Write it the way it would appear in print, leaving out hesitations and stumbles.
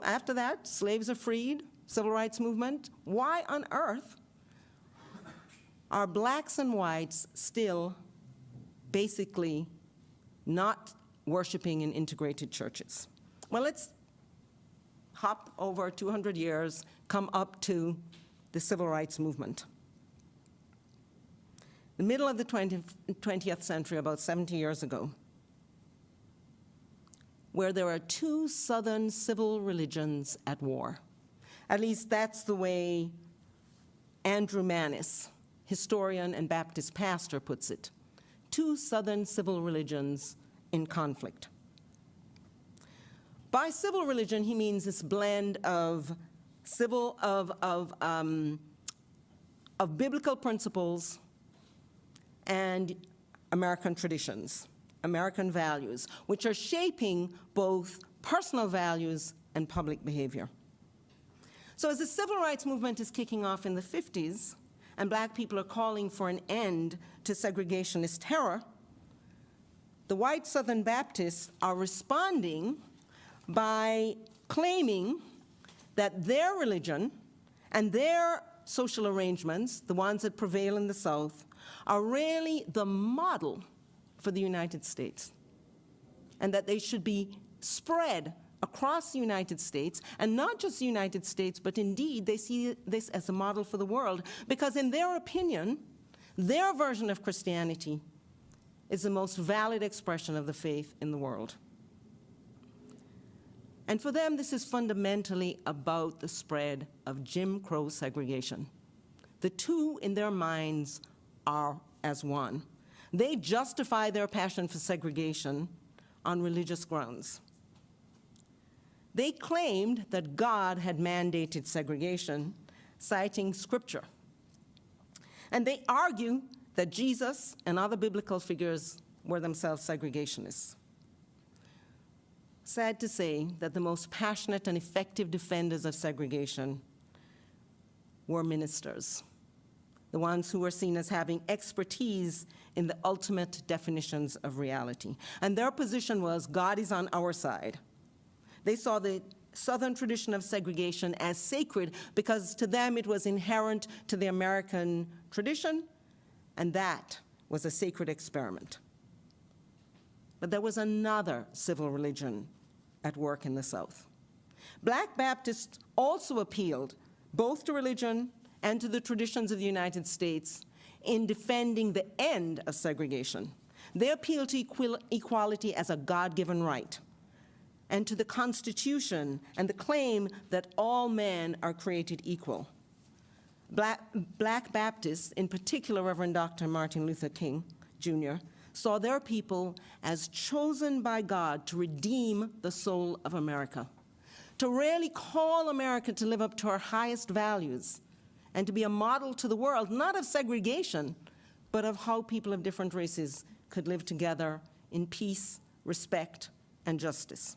after that, slaves are freed, civil rights movement. Why on earth are blacks and whites still basically not worshiping in integrated churches? Well, let's hop over 200 years, come up to the civil rights movement. The middle of the 20th century, about 70 years ago, where there are two southern civil religions at war. At least that's the way Andrew Manis, historian and Baptist pastor, puts it. Two southern civil religions in conflict. By civil religion, he means this blend of biblical principles and American traditions, American values, which are shaping both personal values and public behavior. So as the civil rights movement is kicking off in the 50s, and black people are calling for an end to segregationist terror, the white Southern Baptists are responding by claiming that their religion and their social arrangements, the ones that prevail in the South, are really the model for the United States, and that they should be spread across the United States, and not just the United States, but indeed they see this as a model for the world, because in their opinion, their version of Christianity is the most valid expression of the faith in the world. And for them, this is fundamentally about the spread of Jim Crow segregation. The two in their minds are as one. They justify their passion for segregation on religious grounds. They claimed that God had mandated segregation, citing scripture. And they argue that Jesus and other biblical figures were themselves segregationists. Sad to say that the most passionate and effective defenders of segregation were ministers, the ones who were seen as having expertise in the ultimate definitions of reality. And their position was, God is on our side. They saw the Southern tradition of segregation as sacred because to them it was inherent to the American tradition, and that was a sacred experiment. But there was another civil religion at work in the South. Black Baptists also appealed both to religion and to the traditions of the United States in defending the end of segregation. They appealed to equality as a God-given right, and to the Constitution and the claim that all men are created equal. Black Baptists, in particular Reverend Dr. Martin Luther King, Jr., saw their people as chosen by God to redeem the soul of America, to really call America to live up to our highest values, and to be a model to the world, not of segregation, but of how people of different races could live together in peace, respect, and justice.